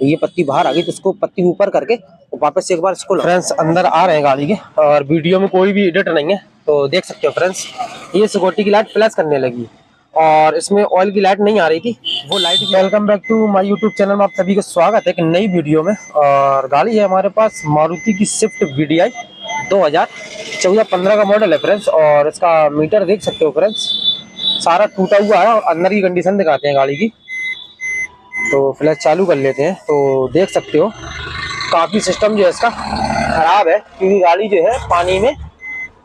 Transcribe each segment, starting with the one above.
ये पत्ती बाहर आ गई तो इसको पत्ती ऊपर करके वापस से एक बार इसको फ्रेंड्स अंदर आ रहे हैं गाड़ी के, और वीडियो में कोई भी एडिट नहीं है तो देख सकते हो फ्रेंड्स। ये सिक्योरिटी की लाइट फ्लैश करने लगी और इसमें ऑयल की लाइट नहीं आ रही थी, वो light. Welcome back to my YouTube channel में आप सभी का स्वागत है एक नई वीडियो में। और गाड़ी है हमारे पास मारुति की स्विफ्ट VDI 2014-15 का मॉडल है फ्रेंड्स। और इसका मीटर देख सकते हो फ्रेंड्स, सारा टूटा हुआ है और अंदर की कंडीशन दिखाते हैं गाड़ी की। तो फ्लैश चालू कर लेते हैं तो देख सकते हो काफ़ी सिस्टम जो है इसका ख़राब है, क्योंकि गाड़ी जो है पानी में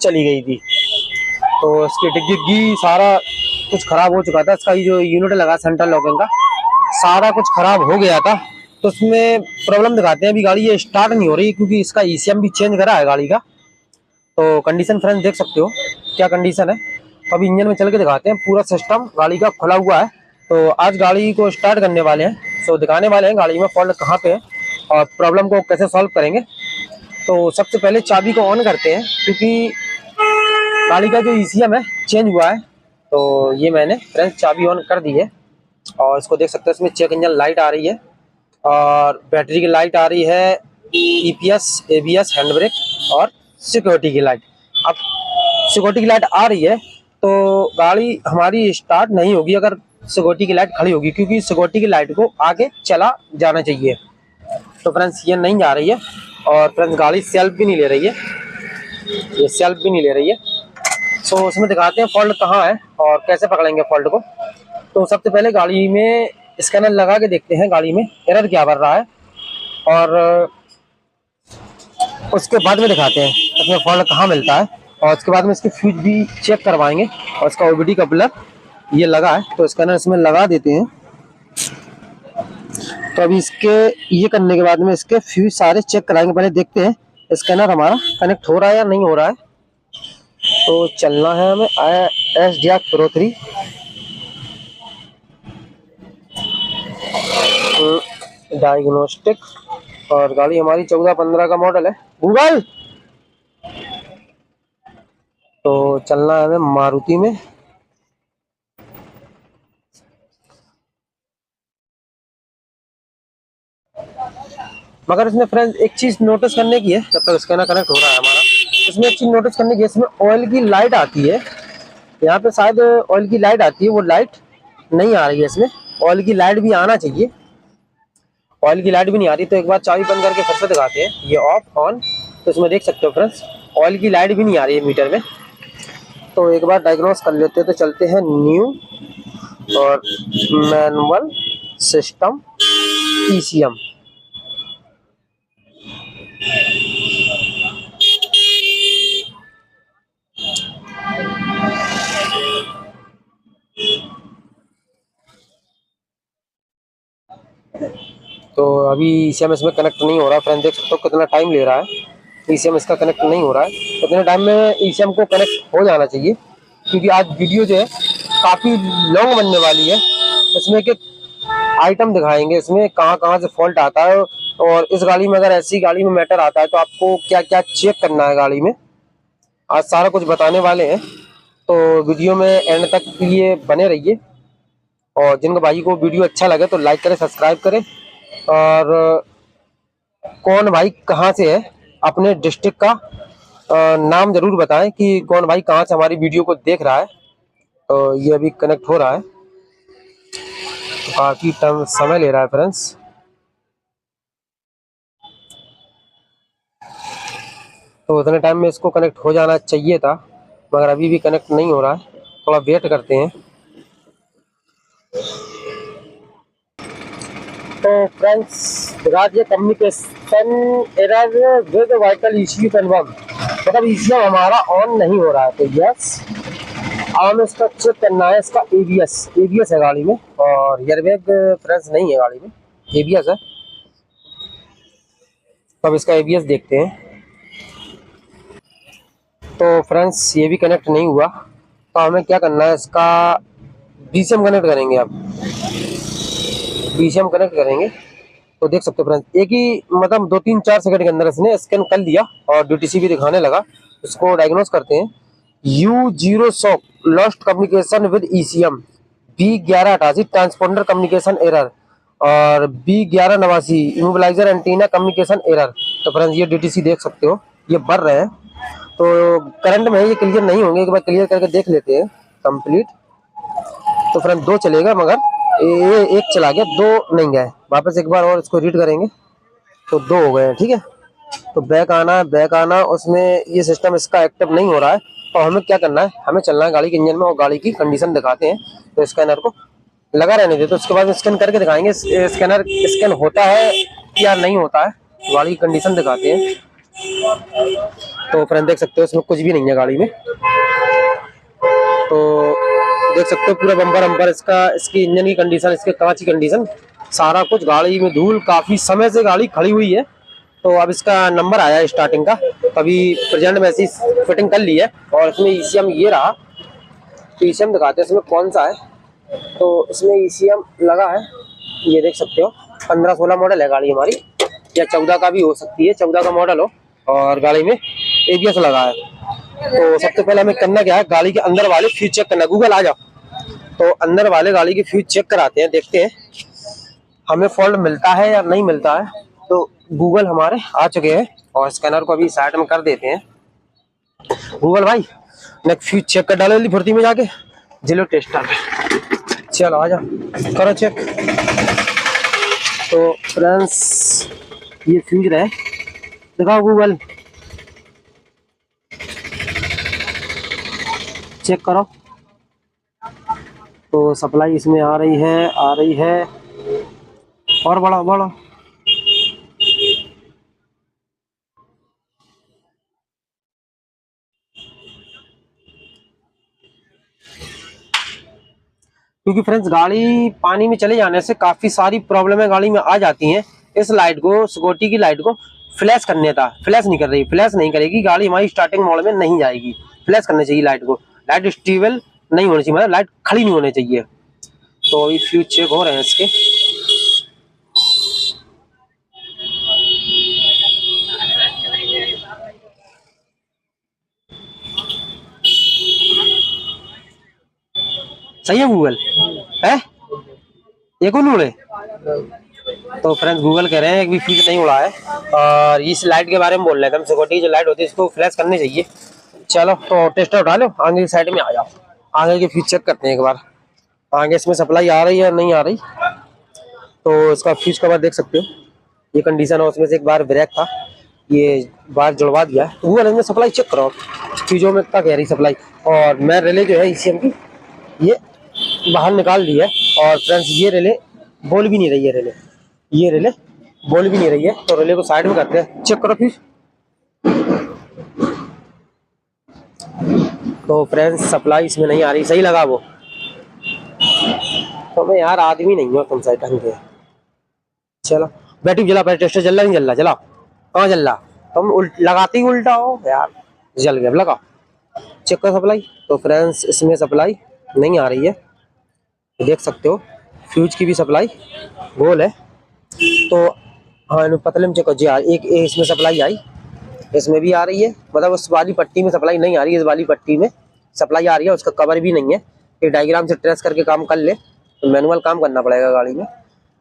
चली गई थी तो इसकी डिग्गी सारा कुछ ख़राब हो चुका था। इसका ये जो यूनिट लगा सेंट्रल लॉकिंग का सारा कुछ ख़राब हो गया था, तो उसमें प्रॉब्लम दिखाते हैं। अभी गाड़ी ये स्टार्ट नहीं हो रही क्योंकि इसका ECM भी चेंज करा है गाड़ी का। तो कंडीशन फ्रेंड्स देख सकते हो क्या कंडीशन है। तो अभी इंजन में चल के दिखाते हैं, पूरा सिस्टम गाड़ी का खुला हुआ है। तो आज गाड़ी को स्टार्ट करने वाले हैं, सो दिखाने वाले हैं गाड़ी में फॉल्ट कहाँ पे है और प्रॉब्लम को कैसे सॉल्व करेंगे। तो सबसे पहले चाबी को ऑन करते हैं क्योंकि गाड़ी का जो ECM है चेंज हुआ है। तो ये मैंने फ्रेंड्स चाबी ऑन कर दी है और इसको देख सकते हो, इसमें चेक इंजन लाइट आ रही है और बैटरी की लाइट आ रही है, EPS ABS हैंड ब्रेक और सिक्योरिटी की लाइट। अब सिक्योरिटी की लाइट आ रही है तो गाड़ी हमारी स्टार्ट नहीं होगी अगर सिक्योरिटी की लाइट खड़ी होगी, क्योंकि सिक्योरिटी की लाइट को आगे चला जाना चाहिए। तो फ्रेंड्स ये नहीं जा रही है और फ्रेंड्स गाड़ी सेल्फ भी नहीं ले रही है, ये सेल्फ भी नहीं ले रही है। सो उसमें दिखाते हैं फॉल्ट कहाँ है और कैसे पकड़ेंगे फॉल्ट को। तो सबसे पहले गाड़ी में स्कैनर लगा के देखते हैं गाड़ी में एरर क्या भर रहा है, और उसके बाद में दिखाते हैं इसमें फॉल्ट कहाँ मिलता है। और उसके बाद में इसकी फ्यूज भी चेक करवाएंगे और इसका OBD कपलर ये लगा है तो स्कैनर इसमें लगा देते हैं। तो अभी इसके ये करने के बाद में इसके फ्यूज सारे चेक कराएंगे। पहले देखते हैं स्कैनर हमारा कनेक्ट हो रहा है या नहीं हो रहा है। तो चलना है हमें SDR Pro 3 डायग्नोस्टिक, और गाड़ी हमारी 14-15 का मॉडल है। गूगल तो चलना है हमें मारुति में। मगर इसमें फ्रेंड्स एक चीज नोटिस करने की है, जब तक स्कैनर कनेक्ट हो रहा है हमारा, इसमें एक चीज नोटिस करने की है, इसमें ऑयल की लाइट आती है। यहाँ पे शायद ऑयल की लाइट आती है, वो लाइट नहीं आ रही है। इसमें ऑयल की लाइट भी आना चाहिए, ऑयल की लाइट भी नहीं आ रही। तो एक बार चाबी बंद करके फिर से दिखाते हैं, ये ऑफ ऑन। तो इसमें देख सकते हो फ्रेंड्स ऑयल की लाइट भी नहीं आ रही है मीटर में। तो एक बार डायग्नोस कर लेते हैं। तो चलते हैं न्यू और मैनुअल सिस्टम ECM। तो अभी ECM इसमें कनेक्ट नहीं हो रहा फ्रेंड, देख सकते हो कितना टाइम ले रहा है। ECM इसका कनेक्ट नहीं हो रहा है, इतने टाइम में ECM को कनेक्ट हो जाना चाहिए, क्योंकि आज वीडियो जो है काफ़ी लॉन्ग बनने वाली है। इसमें के आइटम दिखाएंगे, इसमें कहाँ कहाँ से फॉल्ट आता है और इस गाड़ी में अगर ऐसी गाड़ी में मैटर आता है तो आपको क्या क्या चेक करना है गाड़ी में, आज सारा कुछ बताने वाले हैं। तो वीडियो में एंड तक के लिए बने रहिए, और जिनको भाई को वीडियो अच्छा लगे तो लाइक करें, सब्सक्राइब करें। और कौन भाई कहाँ से है, अपने डिस्ट्रिक्ट का नाम जरूर बताएं कि कौन भाई कहाँ से हमारी वीडियो को देख रहा है। तो ये अभी कनेक्ट हो रहा है, तो काफ़ी टाइम समय ले रहा है फ्रेंड्स। तो उतने टाइम में इसको कनेक्ट हो जाना चाहिए था, मगर अभी भी कनेक्ट नहीं हो रहा है, थोड़ा वेट करते हैं। तो फ्रेंड्स राज्य communication error with vital issue confirm, मतलब ECM हमारा ऑन नहीं हो रहा है। तो यस हमें इसका चेक करना है। इसका ABS है गाड़ी में, और एयरबैग फ्रेंड्स नहीं है गाड़ी में, ABS है। तो अब इसका ABS देखते हैं। तो फ्रेंड्स ये भी कनेक्ट नहीं हुआ, तो हमें क्या करना है, इसका BCM कनेक्ट करेंगे। अब BCM कनेक्ट करेंगे तो देख सकते हो फ्रेंड्स एक ही मतलब 2-3-4 सेकंड के अंदर इसने स्कैन कर लिया और DTC भी दिखाने लगा। इसको डायग्नोस करते हैं। U0 shock lost communication with ECM B1188 transponder communication error, और B1189 immobiliser antenna communication error. तो फ्रेंड्स ये DTC देख सकते हो, ये बढ़ रहे हैं। तो करंट में ये क्लियर नहीं होंगे, एक बार क्लियर करके देख लेते हैं कंप्लीट। तो फ्रेंड 2 चलेगा, मगर ये एक चला गया, 2 नहीं गए। वापस एक बार और इसको रीड करेंगे तो 2 हो गए हैं। ठीक है, तो बैक आना, उसमें ये सिस्टम इसका एक्टिव नहीं हो रहा है। तो हमें क्या करना है, हमें चलना है गाड़ी के इंजन में और गाड़ी की कंडीशन दिखाते हैं। तो स्कैनर को लगा रहने दे, तो उसके बाद स्कैन करके दिखाएंगे स्कैनर स्कैन होता है या नहीं होता है। गाड़ी की कंडीशन दिखाते हैं। तो फ्रेंड देख सकते हो इसमें कुछ भी नहीं है गाड़ी में। तो देख सकते हो पूरा बम्पर अम्पर इसका, इसकी इंजन की कंडीशन, इसके कांच की कंडीशन, सारा कुछ। गाड़ी में धूल, काफी समय से गाड़ी खड़ी हुई है। तो अब इसका नंबर आया है स्टार्टिंग का, अभी प्रेजेंट में ऐसी फिटिंग कर ली है। और इसमें ECM ये रहा, तो ECM दिखाते हैं इसमें कौन सा है। तो इसमें ECM लगा है, ये देख सकते हो। 15-16 मॉडल है गाड़ी हमारी, या 14 का भी हो सकती है, 14 का मॉडल हो। और गाड़ी में ABS लगा है। तो सबसे पहले हमें करना क्या है, गाड़ी के अंदर वाले फ्यूज चेक करना। गूगल आ जाओ, तो अंदर वाले गाड़ी के फ्यूज चेक कराते हैं, देखते हैं हमें फॉल्ट मिलता है या नहीं मिलता है। तो गूगल हमारे आ चुके हैं और स्कैनर को अभी साइड में कर देते हैं। गूगल भाई नेक्स्ट फ्यूज चेक कर डालो जल्दी फुर्ती में जाके, जिलो टेस्टर पे। चलो आ जाओ, करो चेक। तो फ्रेंड्स ये फ्यूज रहे, दिखाओ गूगल, चेक करो। तो सप्लाई इसमें आ रही है। और बढ़ो। क्योंकि फ्रेंड्स गाड़ी पानी में चले जाने से काफी सारी प्रॉब्लमें गाड़ी में आ जाती हैं। इस लाइट को, सिक्योरिटी की लाइट को फ्लैश करने था, फ्लैश नहीं कर रही, फ्लैश नहीं करेगी गाड़ी हमारी, स्टार्टिंग मोड में नहीं जाएगी। फ्लैश करनी चाहिए लाइट को, लाइट स्टेबल नहीं होनी चाहिए, मतलब लाइट खड़ी नहीं होनी चाहिए। तो अभी फ्यूज चेक हो रहे हैं इसके। सही है गूगल है, ये कौन उड़े? तो फ्रेंड्स गूगल कह रहे हैं एक भी फ्यूज नहीं उड़ा है। और इस लाइट के बारे में बोल रहे थे हम, सिक्योरिटी जो लाइट होती है इसको फ्लैश करनी चाहिए। चलो तो टेस्टर उठा लो, आगे की साइड में आ जाओ, आगे के फ्यूज चेक करते हैं एक बार, आगे इसमें सप्लाई आ रही है या नहीं आ रही। तो इसका फ्यूज कवर देख सकते हो, ये कंडीशन है। उसमें से एक बार ब्रेक था, ये बार जुड़वा दिया। तो गूगल इसमें सप्लाई चेक करो फ्यूजों में क्या कह रही सप्लाई। और मैं रिले जो है ECM की, ये बाहर निकाल दी है। और फ्रेंड्स ये रिले बोल भी नहीं रही है, ये रिले बोल भी नहीं रही है। तो रिले को साइड में करते हैं, चेक करो फ्यूज। तो फ्रेंड्स सप्लाई इसमें नहीं आ रही, सही लगा वो। तो मैं यार आदमी नहीं हूँ तुम साइड ढंग के। चलो बैटरी जला, पहले टेस्टर जल रहा नहीं जल रहा, जला कहाँ जल रहा, तुम लगाते ही उल्टा हो यार। जल गया, लगाओ चेक करो सप्लाई। तो फ्रेंड्स इसमें सप्लाई नहीं आ रही है, देख सकते हो। फ्यूज की भी सप्लाई गोल है। तो हाँ पतले में चेक करो जी, एक इसमें सप्लाई आई, इसमें भी आ रही है, मतलब उस वाली पट्टी में सप्लाई नहीं आ रही है, इस वाली पट्टी में सप्लाई आ रही है, उसका कवर भी नहीं है। ये डायग्राम से ट्रेस करके काम कर ले, तो मैनुअल काम करना पड़ेगा गाड़ी में।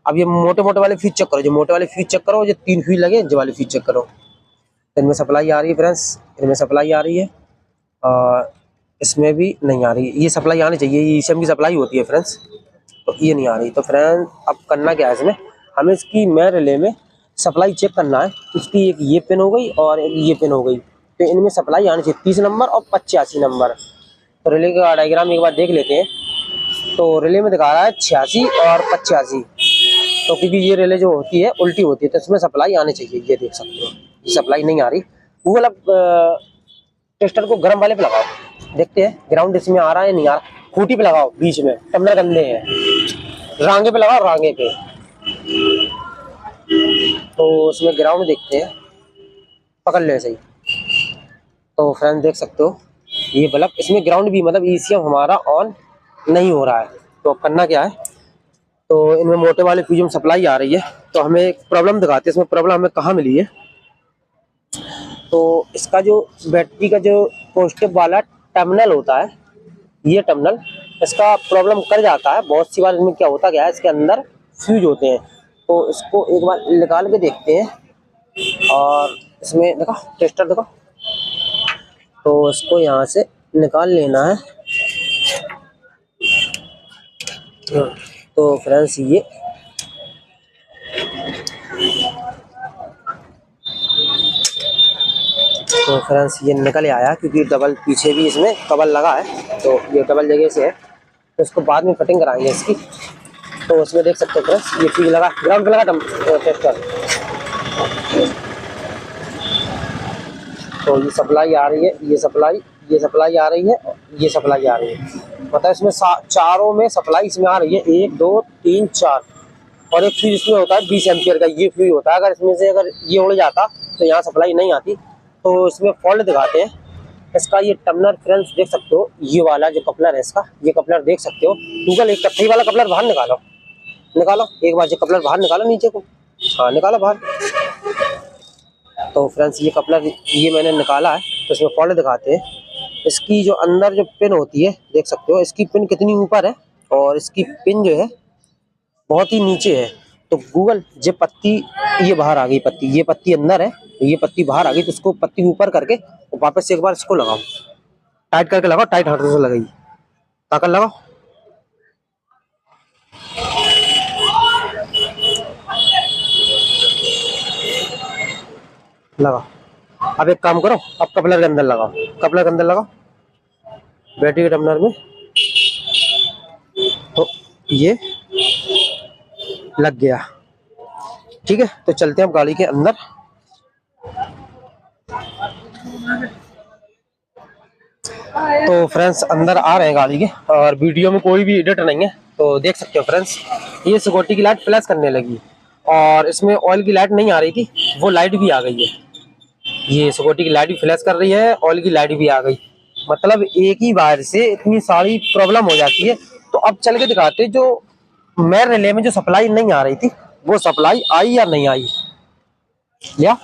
अब ये मोटे मोटे वाले फ्यूज चेक करो, जो मोटे वाले फ्यूज चेक करो, जो 3 फ्यूज लगे जो वाले फ्यूज चेक करो। इनमें सप्लाई आ रही है फ्रेंड्स, इनमें सप्लाई आ रही है और इसमें भी नहीं आ रही है। ये सप्लाई आनी चाहिए, ये ECM की सप्लाई होती है फ्रेंड्स, तो ये नहीं आ रही। तो फ्रेंड अब करना क्या है इसमें, हमें इसकी मैं रिले में सप्लाई चेक करना है। इसकी एक ये पिन हो गई और एक ये पिन हो गई, तो इनमें सप्लाई आनी चाहिए 30 नंबर और 85 नंबर। तो रिले का डायग्राम एक बार देख लेते हैं। तो रिले में दिखा रहा है 86 और 85। तो क्योंकि ये रिले जो होती है उल्टी होती है, तो इसमें सप्लाई आनी चाहिए, ये देख सकते हो। ये सप्लाई नहीं आ रही। गूगल अब टेस्टर को गर्म वाले पे लगाओ, देखते हैं ग्राउंड इसमें आ रहा है नहीं आ रहा। खूंटी पे लगाओ, बीच में टम्बलर गंदे हैं, रांगे पे लगाओ, रांगे पे। तो उसमें ग्राउंड देखते हैं, पकड़ ले सही। तो फ्रेंड देख सकते हो ये बल्ब, इसमें ग्राउंड भी, मतलब ECM हमारा ऑन नहीं हो रहा है। तो करना क्या है, तो इनमें मोटे वाले फ्यूज में सप्लाई आ रही है। तो हमें एक प्रॉब्लम दिखाते हैं, इसमें प्रॉब्लम हमें कहाँ मिली है। तो इसका जो बैटरी का जो पॉजिटिव वाला टर्मिनल होता है, ये टर्मिनल इसका प्रॉब्लम कर जाता है बहुत सी बार। इसमें क्या होता क्या है, इसके अंदर फ्यूज होते हैं। तो इसको एक बार निकाल के देखते हैं। और इसमें देखो टेस्टर देखो, तो इसको यहाँ से निकाल लेना है। तो फ्रेंड्स ये निकल आया, क्योंकि डबल पीछे भी इसमें कवर लगा है, तो ये डबल जगह से है। तो इसको बाद में फिटिंग कराएंगे इसकी। तो उसमें देख सकते हो फ्रेंड्स, ये फ्यूज लगा, ग्राउंड पे लगा टेस्टर। तो ये सप्लाई आ रही है, ये सप्लाई आ रही है, ये सप्लाई आ रही है। मतलब इसमें चारों में सप्लाई इसमें आ रही है, 1 2 3 4। और एक फ्यूज इसमें होता है 20 एम्पियर का, ये फ्यूज होता है। अगर इसमें से अगर ये उड़ जाता तो यहाँ सप्लाई नहीं आती। तो इसमें फॉल्ट दिखाते हैं इसका। ये टर्मिनल फ्रेंड्स देख सकते हो, ये वाला जो कपलर है इसका, ये कपलर देख सकते हो। गूगल एक कत्थई वाला कपलर बाहर निकालो, एक बार जो कपलर बाहर निकालो नीचे को, हाँ निकालो बाहर। तो फ्रेंड्स ये कपलर ये मैंने निकाला है। तो इसमें फॉल्ट दिखाते हैं। इसकी जो अंदर जो पिन होती है देख सकते हो, इसकी पिन कितनी ऊपर है और इसकी पिन जो है बहुत ही नीचे है। तो गूगल ये पत्ती, ये बाहर आ गई पत्ती, ये पत्ती अंदर है, ये पत्ती बाहर आ गई। तो इसको पत्ती ऊपर करके वापस से एक बार इसको लगाओ, टाइट करके लगाओ, टाइट हाथों से लगाइए, ताकत लगाओ। लगाओ। अब एक काम करो, अब कपलर के अंदर लगाओ, कपलर के अंदर लगाओ बैटरी के टर्मिनल में। तो ये लग गया, ठीक है। तो चलते हैं अब गाड़ी के अंदर। तो फ्रेंड्स अंदर आ रहे हैं गाड़ी के, और वीडियो में कोई भी एडिट नहीं है। तो देख सकते हो फ्रेंड्स, ये सिक्योरिटी की लाइट फ्लैश करने लगी, और इसमें ऑयल की लाइट नहीं आ रही थी, वो लाइट भी आ गई है। ये सिक्योरिटी की लाइट भी फ्लैश कर रही है, ऑयल की लाइट भी आ गई। मतलब एक ही बार से इतनी सारी प्रॉब्लम हो जाती है। तो अब चल के दिखाते, जो मेन रिले में जो सप्लाई नहीं आ रही थी, वो सप्लाई आई या नहीं आई। लिया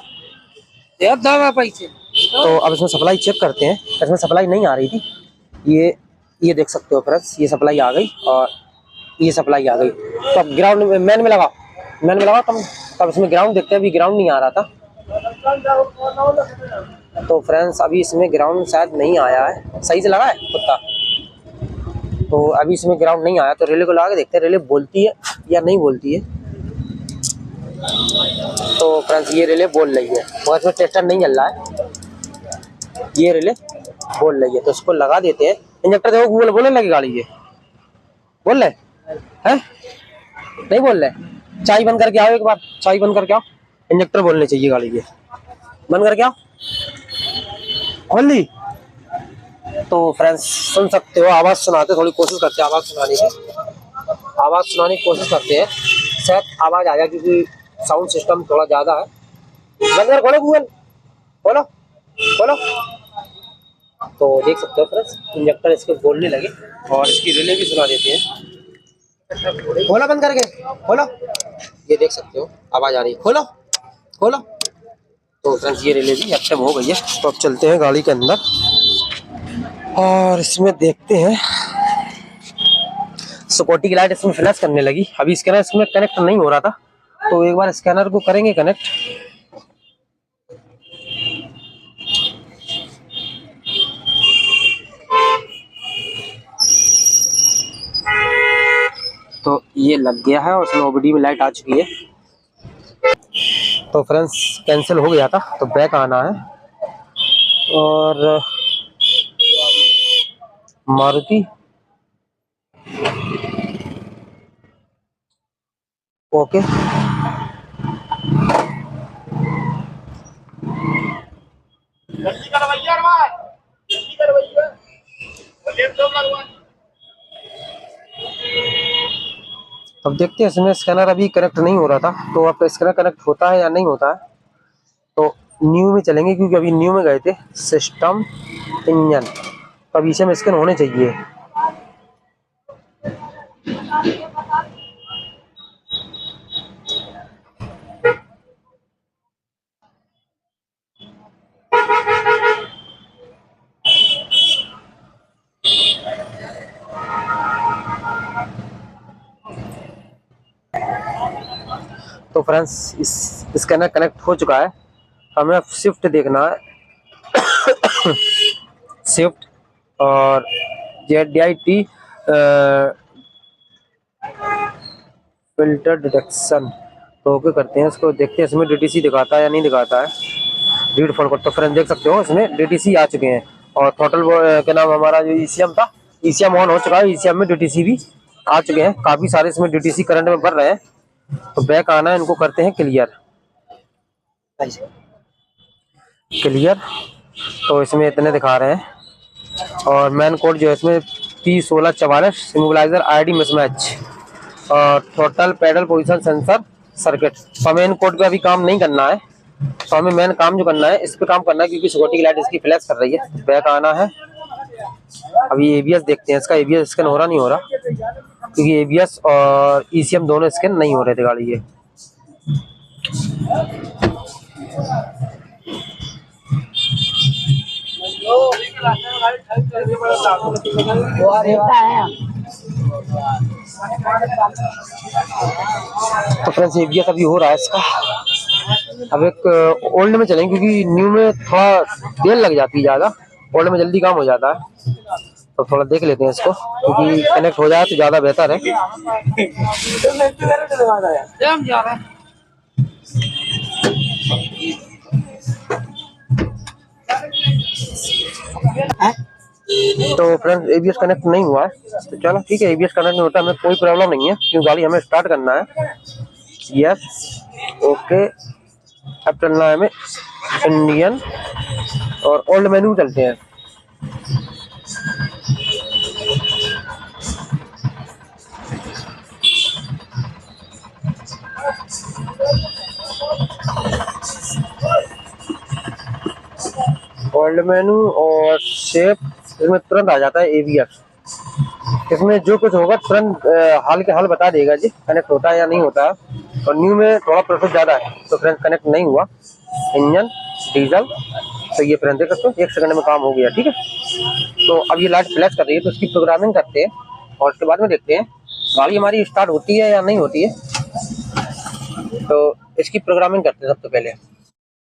दावा पैसे। तो अब इसमें सप्लाई चेक करते हैं। इसमें सप्लाई नहीं आ रही थी, ये देख सकते हो फ्रेंड्स, ये सप्लाई आ गई और ये सप्लाई आ गई। तो अब ग्राउंड में मैन में लगाओ तब इसमें ग्राउंड देखते हैं। अभी ग्राउंड नहीं आ रहा था। तो फ्रेंड्स अभी इसमें ग्राउंड शायद नहीं आया है, सही से लगा है कुत्ता। तो अभी इसमें ग्राउंड नहीं आया, तो रिले को लगा के देखते हैं रिले बोलती है या नहीं बोलती है। तो फ्रेंड्स ये रिले बोल रही है, मगर इसमें टेस्टर नहीं चल रहा है, ये रिले बोल रही है। तो इसको लगा देते हैं। इंजेक्टर देखो, गूगल बोलने लगी गाड़ी, ये बोल रहे हैं, नहीं बोल रहे। चाय बंद करके आओ, एक बार चाय बंद करके आओ। इंजेक्टर बोलने चाहिए गाड़ी के, बंद करके आओ, खोल ली। तो फ्रेंड्स सुन सकते हो, आवाज सुनाते, थोड़ी कोशिश करते हैं आवाज सुनाने की कोशिश करते हैं, शायद आवाज आ जाए, क्योंकि साउंड सिस्टम थोड़ा ज्यादा है। बंद कर, खोलो गूगल, खोलो। तो देख सकते हो फ्रेंड्स, इंजेक्टर इसके बोलने लगे, और इसकी रिले भी सुना देते हैं। खोलो बंद करके, खोलो। ये देख सकते हो आवाज आ रही है, खोलो। तो फ्रेंड्स ये रिले भी एक्टिव हो गई है। तो अब चलते हैं गाड़ी के अंदर, और इसमें देखते हैं। सिक्योरिटी की लाइट इसमें फ्लैश करने लगी। अभी स्कैनर इसमें कनेक्ट नहीं हो रहा था, तो एक बार स्कैनर को करेंगे कनेक्ट। तो ये लग गया है, और उसमें ओबीडी में लाइट आ चुकी है। तो फ्रेंड्स कैंसिल हो गया था, तो बैक आना है। और मारुति ओके, अब देखते हैं। इसमें स्कैनर अभी कनेक्ट नहीं हो रहा था, तो अब स्कैनर कनेक्ट होता है या नहीं होता है। तो न्यू में चलेंगे, क्योंकि अभी न्यू में गए थे, सिस्टम इंजन। तो अभी इसे में स्कैन होने चाहिए। तो फ्रेंड्स इसके अंदर कनेक्ट हो चुका है। हमें शिफ्ट देखना है शिफ्ट और ZDIT फिल्टर डिटेक्शन। तो ओके करते हैं इसको, देखते हैं इसमें DTC दिखाता है या नहीं दिखाता है। रीड फोन को तो फ्रेंड देख सकते हो इसमें DTC आ चुके हैं और टोटल क्या नाम हमारा जो ECM था, ECM ऑन हो चुका है। ECM में DTC भी आ चुके हैं, काफी सारे इसमें DTC करंट में भर रहे हैं। तो बैक आना है, इनको करते हैं क्लियर। तो इसमें इतने दिखा रहे हैं और मैन कोड जो है इसमें P1644 इमोबिलाइजर ID मिसमैच और total pedal position sensor circuit. तो हमें इन कोड पे अभी काम नहीं करना है, तो हमें मेन काम जो करना है इस पे काम करना है, क्योंकि सिक्योरिटी की लाइट इसकी फ्लैश कर रही है। तो बैक आना है। अभी ABS देखते हैं, इसका ABS स्कैन हो रहा नहीं हो रहा, क्योंकि ABS और ECM दोनों स्कैन नहीं हो रहे थे गाड़ी के। तो फ्रेंड्स ABS अभी हो रहा है इसका। अब एक ओल्ड में चलेंगे, क्योंकि न्यू में थोड़ा देर लग जाती है ज़्यादा, ओल्ड में जल्दी काम हो जाता है। तो थोड़ा देख लेते हैं इसको, क्योंकि कनेक्ट हो जाए तो ज़्यादा बेहतर है। तो फ्रेंड्स ABS कनेक्ट नहीं हुआ है, तो चलो ठीक है, ABS कनेक्ट नहीं होता हमें कोई प्रॉब्लम नहीं है, क्योंकि गाड़ी हमें स्टार्ट करना है। यस ओके, अब चलना है हमें इंडियन और ओल्ड मेन्यू चलते हैं। ओल्ड मेन्यू और शेप, इसमें तुरंत आ जाता है ABS। इसमें जो कुछ होगा तुरंत हाल के हाल बता देगा जी कनेक्ट होता है या नहीं होता है। और न्यू में थोड़ा प्रोसेस ज़्यादा है, तो फ्रेंड कनेक्ट नहीं हुआ। इंजन डीजल, तो ये फ्रेंड देख सकते हो 1 सेकंड में काम हो गया, ठीक है। तो अब ये लाइट फ्लैश कर रही है, तो इसकी प्रोग्रामिंग करते हैं और उसके बाद में देखते हैं गाड़ी हमारी स्टार्ट होती है या नहीं होती है। तो इसकी प्रोग्रामिंग करते हैं सबसे पहले।